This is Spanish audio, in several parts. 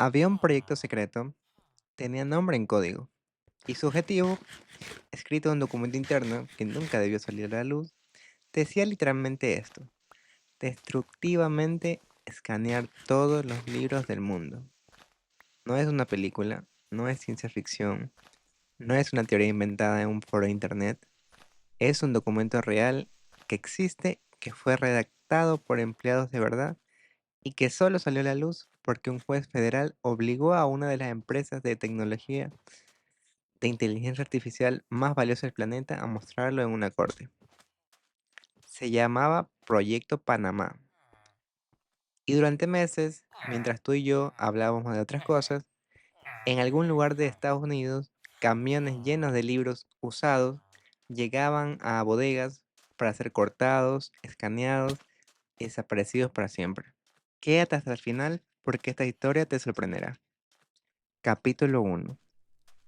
Había un proyecto secreto, tenía nombre en código, y su objetivo, escrito en un documento interno que nunca debió salir a la luz, decía literalmente esto: destructivamente escanear todos los libros del mundo. No es una película, no es ciencia ficción, no es una teoría inventada en un foro de internet, es un documento real que existe, que fue redactado por empleados de verdad y que solo salió a la luz porque un juez federal obligó a una de las empresas de tecnología de inteligencia artificial más valiosa del planeta a mostrarlo en una corte. Se llamaba Proyecto Panamá. Y durante meses, mientras tú y yo hablábamos de otras cosas, en algún lugar de Estados Unidos, camiones llenos de libros usados llegaban a bodegas para ser cortados, escaneados y desaparecidos para siempre. Quédate hasta el final porque esta historia te sorprenderá. Capítulo 1.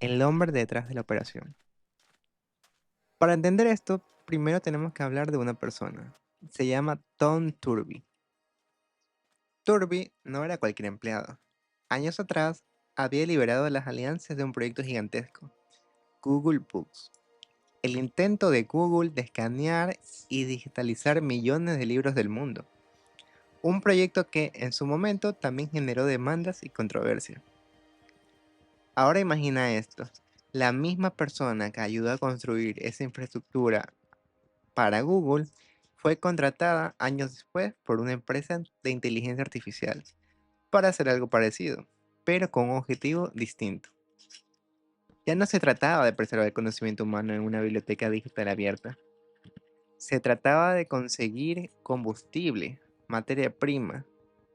El hombre detrás de la operación. Para entender esto, primero tenemos que hablar de una persona. Se llama Tom Turby. Turby no era cualquier empleado. Años atrás, había liberado las alianzas de un proyecto gigantesco, Google Books. El intento de Google de escanear y digitalizar millones de libros del mundo. Un proyecto que en su momento también generó demandas y controversia. Ahora imagina esto. La misma persona que ayudó a construir esa infraestructura para Google fue contratada años después por una empresa de inteligencia artificial para hacer algo parecido, pero con un objetivo distinto. Ya no se trataba de preservar el conocimiento humano en una biblioteca digital abierta. Se trataba de conseguir combustible, materia prima,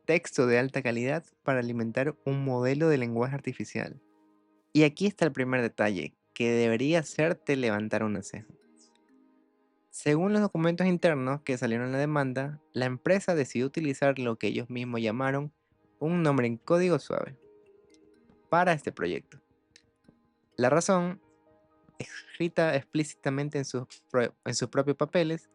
texto de alta calidad para alimentar un modelo de lenguaje artificial. Y aquí está el primer detalle que debería hacerte levantar una ceja. Según los documentos internos que salieron en la demanda, la empresa decidió utilizar lo que ellos mismos llamaron un nombre en código suave para este proyecto. La razón, escrita explícitamente en sus propios papeles,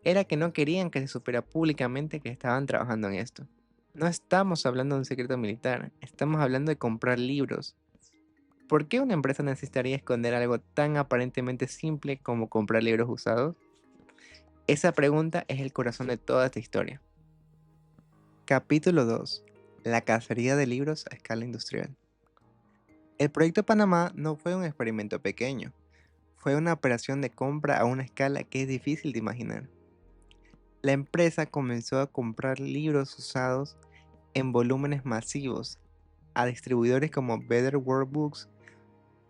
era que no querían que se supiera públicamente que estaban trabajando en esto. No estamos hablando de un secreto militar, estamos hablando de comprar libros. ¿Por qué una empresa necesitaría esconder algo tan aparentemente simple como comprar libros usados? Esa pregunta es el corazón de toda esta historia. Capítulo 2. La cacería de libros a escala industrial. El proyecto Panamá no fue un experimento pequeño, fue una operación de compra a una escala que es difícil de imaginar. La empresa comenzó a comprar libros usados en volúmenes masivos a distribuidores como Better World Books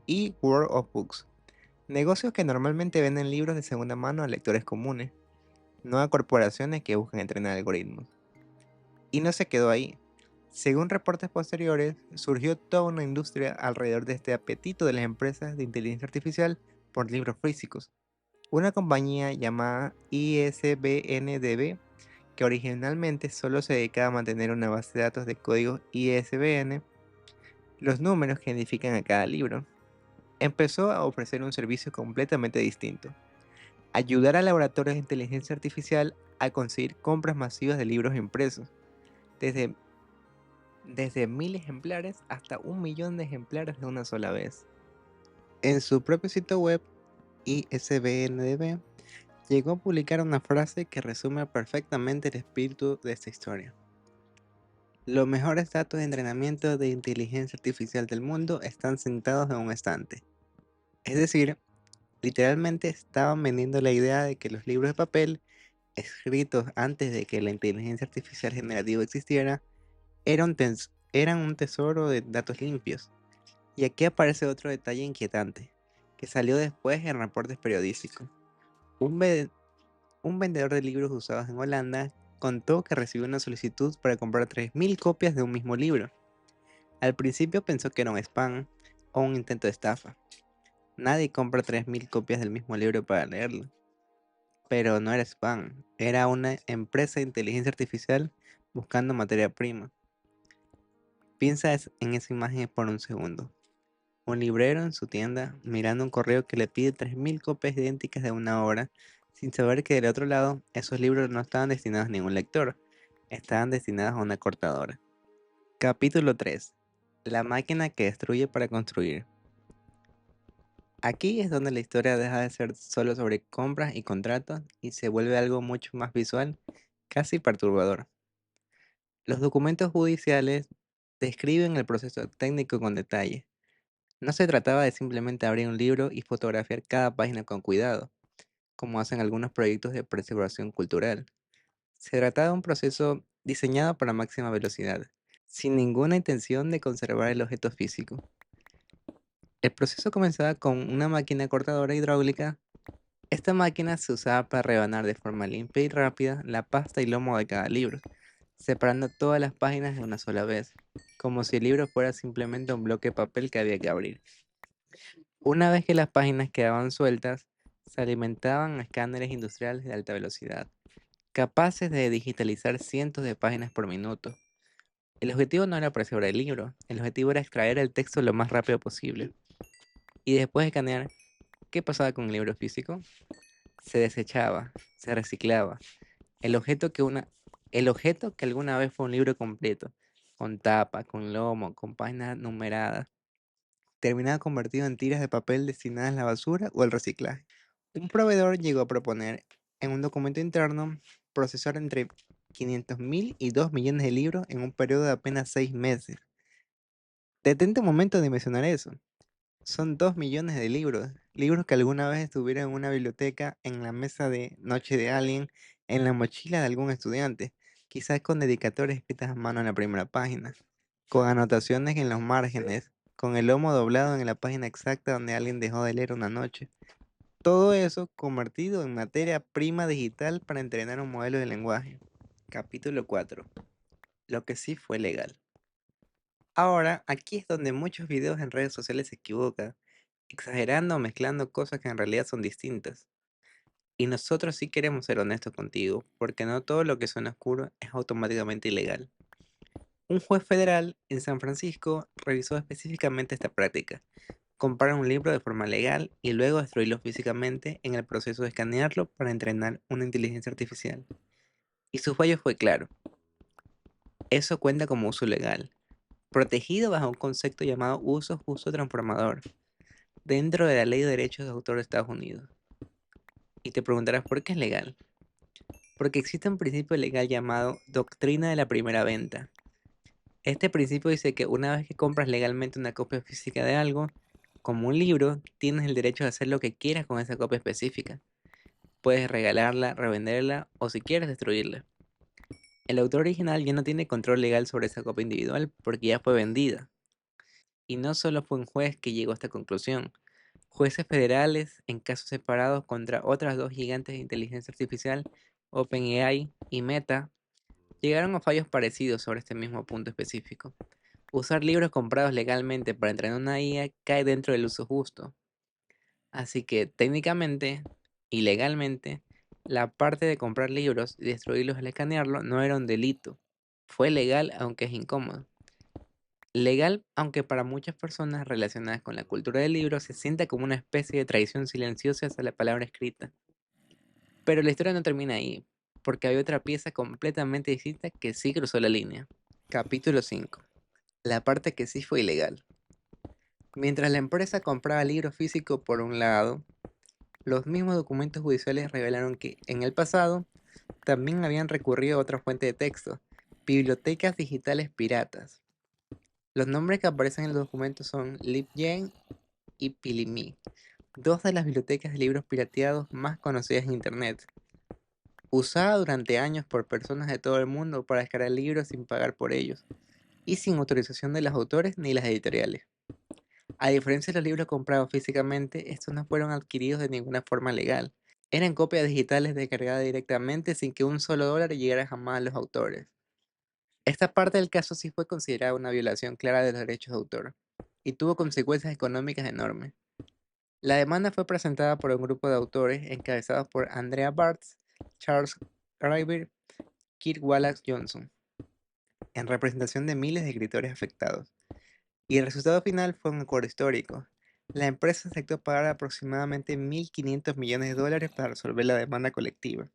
y World of Books, negocios que normalmente venden libros de segunda mano a lectores comunes, no a corporaciones que buscan entrenar algoritmos. Y no se quedó ahí. Según reportes posteriores, surgió toda una industria alrededor de este apetito de las empresas de inteligencia artificial por libros físicos. Una compañía llamada ISBNDB, que originalmente solo se dedicaba a mantener una base de datos de código ISBN, los números que identifican a cada libro, empezó a ofrecer un servicio completamente distinto: ayudar a laboratorios de inteligencia artificial a conseguir compras masivas de libros impresos, desde desde 1000 ejemplares hasta 1 millón de ejemplares de una sola vez. En su propio sitio web, ISBNDB llegó a publicar una frase que resume perfectamente el espíritu de esta historia. Los mejores datos de entrenamiento de inteligencia artificial del mundo están sentados en un estante. Es decir, literalmente estaban vendiendo la idea de que los libros de papel, escritos antes de que la inteligencia artificial generativa existiera, eran un tesoro de datos limpios. Y aquí aparece otro detalle inquietante, que salió después en reportes periodísticos. Un, ve- un vendedor de libros usados en Holanda contó que recibió una solicitud para comprar 3000 copias de un mismo libro. Al principio pensó que era un spam o un intento de estafa. Nadie compra 3000 copias del mismo libro para leerlo. Pero no era spam, era una empresa de inteligencia artificial buscando materia prima. Piensa en esa imagen por un segundo. Un librero en su tienda mirando un correo que le pide 3000 copias idénticas de una obra, sin saber que del otro lado esos libros no estaban destinados a ningún lector, estaban destinados a una cortadora. Capítulo 3. La máquina que destruye para construir. Aquí es donde la historia deja de ser solo sobre compras y contratos y se vuelve algo mucho más visual, casi perturbador. Los documentos judiciales describen el proceso técnico con detalle. No se trataba de simplemente abrir un libro y fotografiar cada página con cuidado, como hacen algunos proyectos de preservación cultural. Se trataba de un proceso diseñado para máxima velocidad, sin ninguna intención de conservar el objeto físico. El proceso comenzaba con una máquina cortadora hidráulica. Esta máquina se usaba para rebanar de forma limpia y rápida la pasta y lomo de cada libro, separando todas las páginas de una sola vez, como si el libro fuera simplemente un bloque de papel que había que abrir. Una vez que las páginas quedaban sueltas, se alimentaban a escáneres industriales de alta velocidad, capaces de digitalizar cientos de páginas por minuto. El objetivo no era preservar el libro, el objetivo era extraer el texto lo más rápido posible. Y después de escanear, ¿qué pasaba con el libro físico? Se desechaba, se reciclaba. El objeto que una, el objeto que alguna vez fue un libro completo, con tapa, con lomo, con páginas numeradas, terminaba convertido en tiras de papel destinadas a la basura o al reciclaje. Un proveedor llegó a proponer en un documento interno procesar entre 500.000 y 2 millones de libros en un periodo de apenas 6 meses. Detente un momento de mencionar eso. Son 2 millones de libros, libros que alguna vez estuvieron en una biblioteca, en la mesa de noche de alguien, en la mochila de algún estudiante, quizás con dedicatorias escritas a mano en la primera página, con anotaciones en los márgenes, con el lomo doblado en la página exacta donde alguien dejó de leer una noche. Todo eso convertido en materia prima digital para entrenar un modelo de lenguaje. Capítulo 4. Lo que sí fue legal. Ahora, aquí es donde muchos videos en redes sociales se equivocan, exagerando o mezclando cosas que en realidad son distintas. Y nosotros sí queremos ser honestos contigo, porque no todo lo que suena oscuro es automáticamente ilegal. Un juez federal en San Francisco revisó específicamente esta práctica: comprar un libro de forma legal y luego destruirlo físicamente en el proceso de escanearlo para entrenar una inteligencia artificial. Y su fallo fue claro: eso cuenta como uso legal, protegido bajo un concepto llamado uso justo transformador, dentro de la Ley de Derechos de Autor de Estados Unidos. Y te preguntarás por qué es legal. Porque existe un principio legal llamado doctrina de la primera venta. Este principio dice que una vez que compras legalmente una copia física de algo, como un libro, tienes el derecho de hacer lo que quieras con esa copia específica. Puedes regalarla, revenderla o si quieres destruirla. El autor original ya no tiene control legal sobre esa copia individual porque ya fue vendida. Y no solo fue un juez que llegó a esta conclusión. Jueces federales en casos separados contra otras dos gigantes de inteligencia artificial, OpenAI y Meta, llegaron a fallos parecidos sobre este mismo punto específico. Usar libros comprados legalmente para entrenar una IA cae dentro del uso justo. Así que técnicamente y legalmente, la parte de comprar libros y destruirlos al escanearlo no era un delito. Fue legal aunque es incómodo. Legal aunque para muchas personas relacionadas con la cultura del libro se sienta como una especie de traición silenciosa hacia la palabra escrita. Pero la historia no termina ahí, porque hay otra pieza completamente distinta que sí cruzó la línea. Capítulo 5. La parte que sí fue ilegal. Mientras la empresa compraba libros físicos por un lado, los mismos documentos judiciales revelaron que, en el pasado, también habían recurrido a otra fuente de texto: bibliotecas digitales piratas. Los nombres que aparecen en los documentos son LibGen y Pilimi, dos de las bibliotecas de libros pirateados más conocidas en Internet, usada durante años por personas de todo el mundo para descargar libros sin pagar por ellos, y sin autorización de los autores ni las editoriales. A diferencia de los libros comprados físicamente, estos no fueron adquiridos de ninguna forma legal. Eran copias digitales descargadas directamente sin que un solo dólar llegara jamás a los autores. Esta parte del caso sí fue considerada una violación clara de los derechos de autor, y tuvo consecuencias económicas enormes. La demanda fue presentada por un grupo de autores encabezados por Andrea Bartz, Charles Graeber, Kirk Wallace Johnson, en representación de miles de escritores afectados. Y el resultado final fue un acuerdo histórico. La empresa aceptó pagar aproximadamente 1.500 millones de dólares para resolver la demanda colectiva.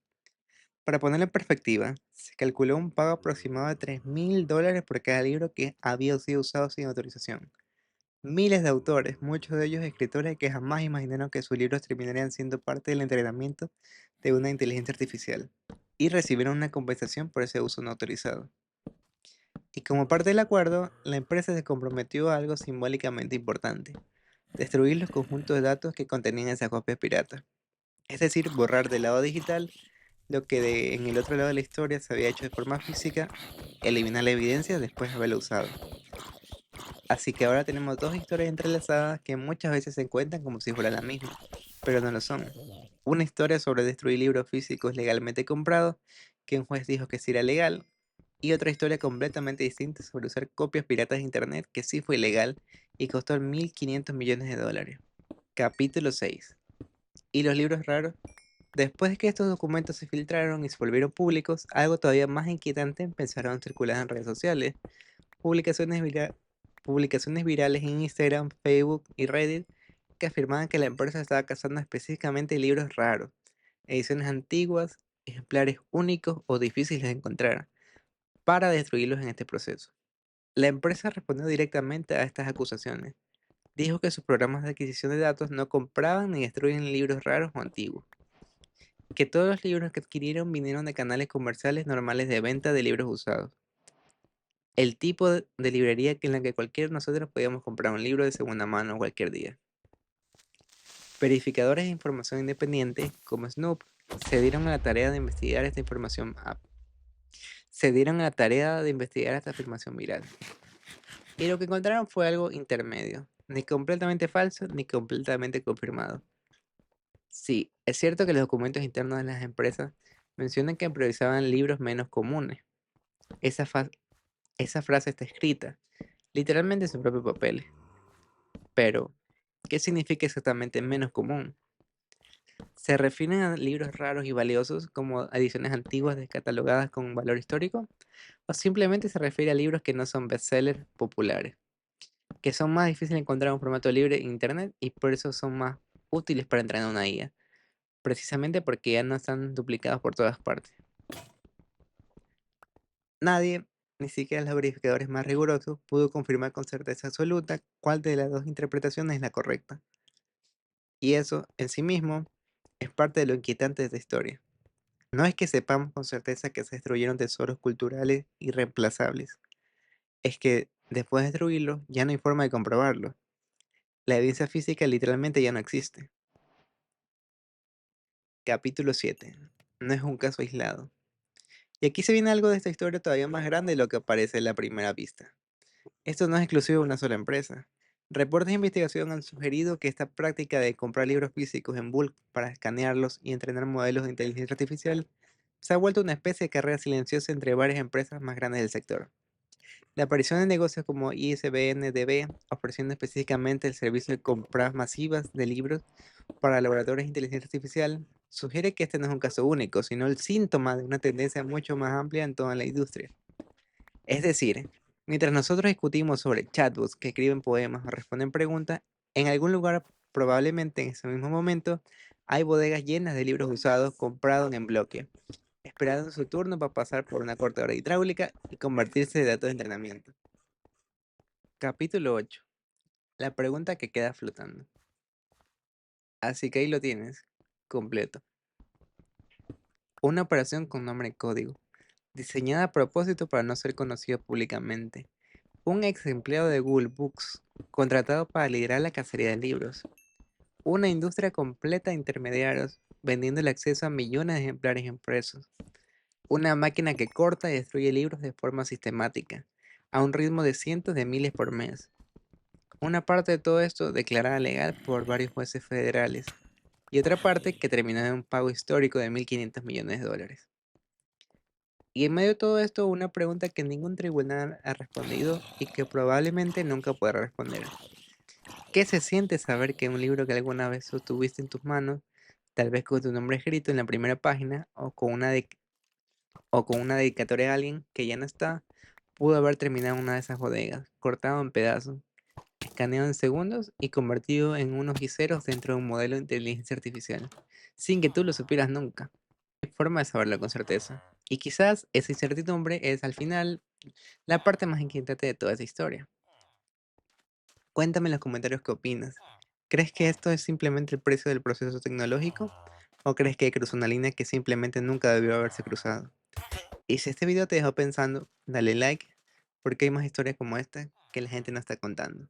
Para ponerlo en perspectiva, se calculó un pago aproximado de $3.000 por cada libro que había sido usado sin autorización. Miles de autores, muchos de ellos escritores que jamás imaginaron que sus libros terminarían siendo parte del entrenamiento de una inteligencia artificial, y recibieron una compensación por ese uso no autorizado. Y como parte del acuerdo, la empresa se comprometió a algo simbólicamente importante: destruir los conjuntos de datos que contenían esas copias piratas. Es decir, borrar del lado digital lo que en el otro lado de la historia se había hecho de forma física, eliminar la evidencia después de haberlo usado. Así que ahora tenemos dos historias entrelazadas que muchas veces se cuentan como si fueran la misma, pero no lo son. Una historia sobre destruir libros físicos legalmente comprados, que un juez dijo que sí era legal, y otra historia completamente distinta sobre usar copias piratas de internet, que sí fue ilegal y costó 1.500 millones de dólares. Capítulo 6. ¿Y los libros raros? Después de que estos documentos se filtraron y se volvieron públicos, algo todavía más inquietante empezaron a circular en redes sociales. Publicaciones, publicaciones virales en Instagram, Facebook y Reddit que afirmaban que la empresa estaba cazando específicamente libros raros, ediciones antiguas, ejemplares únicos o difíciles de encontrar, para destruirlos en este proceso. La empresa respondió directamente a estas acusaciones. Dijo que sus programas de adquisición de datos no compraban ni destruyen libros raros o antiguos, que todos los libros que adquirieron vinieron de canales comerciales normales de venta de libros usados. El tipo de librería en la que cualquiera de nosotros podíamos comprar un libro de segunda mano cualquier día. Verificadores de información independiente, como Snoop, se dieron a la tarea de investigar esta información se dieron a la tarea de investigar esta afirmación viral. Y lo que encontraron fue algo intermedio, ni completamente falso ni completamente confirmado. Sí, es cierto que los documentos internos de las empresas mencionan que priorizaban libros menos comunes. Esa, esa frase está escrita, literalmente en su propio papel. Pero, ¿qué significa exactamente menos común? ¿Se refieren a libros raros y valiosos como ediciones antiguas descatalogadas con valor histórico? ¿O simplemente se refiere a libros que no son bestsellers populares, que son más difíciles de encontrar en un formato libre en internet y por eso son más útiles para entrenar una IA? Precisamente porque ya no están duplicados por todas partes. Nadie, ni siquiera los verificadores más rigurosos, pudo confirmar con certeza absoluta cuál de las dos interpretaciones es la correcta. Y eso, en sí mismo, es parte de lo inquietante de esta historia. No es que sepamos con certeza que se destruyeron tesoros culturales irreemplazables, es que después de destruirlos ya no hay forma de comprobarlo. La evidencia física literalmente ya no existe. Capítulo 7. No es un caso aislado. Y aquí se viene algo de esta historia todavía más grande de lo que parece a la primera vista. Esto no es exclusivo de una sola empresa. Reportes de investigación han sugerido que esta práctica de comprar libros físicos en bulk para escanearlos y entrenar modelos de inteligencia artificial se ha vuelto una especie de carrera silenciosa entre varias empresas más grandes del sector. La aparición de negocios como ISBN-DB, ofreciendo específicamente el servicio de compras masivas de libros para laboratorios de inteligencia artificial, sugiere que este no es un caso único, sino el síntoma de una tendencia mucho más amplia en toda la industria. Es decir, mientras nosotros discutimos sobre chatbots que escriben poemas o responden preguntas, en algún lugar, probablemente en ese mismo momento, hay bodegas llenas de libros usados comprados en bloque, esperando su turno para pasar por una cortadora hidráulica y convertirse en datos de entrenamiento. Capítulo 8. La pregunta que queda flotando. Así que ahí lo tienes, completo. Una operación con nombre en código, diseñada a propósito para no ser conocido públicamente. Un ex empleado de Google Books, contratado para liderar la cacería de libros. Una industria completa de intermediarios, vendiendo el acceso a millones de ejemplares impresos. Una máquina que corta y destruye libros de forma sistemática, a un ritmo de cientos de miles por mes. Una parte de todo esto declarada legal por varios jueces federales, y otra parte que terminó en un pago histórico de 1.500 millones de dólares. Y en medio de todo esto, una pregunta que ningún tribunal ha respondido y que probablemente nunca podrá responder. ¿Qué se siente saber que un libro que alguna vez sostuviste en tus manos, tal vez con tu nombre escrito en la primera página o con una dedicatoria a alguien que ya no está, pudo haber terminado en una de esas bodegas, cortado en pedazos, escaneado en segundos y convertido en unos guiseros dentro de un modelo de inteligencia artificial, sin que tú lo supieras nunca? forma de saberlo con certeza. Y quizás esa incertidumbre es al final la parte más inquietante de toda esa historia. Cuéntame en los comentarios qué opinas. ¿Crees que esto es simplemente el precio del proceso tecnológico? ¿O crees que cruzó una línea que simplemente nunca debió haberse cruzado? Y si este video te dejó pensando, dale like, porque hay más historias como esta que la gente no está contando.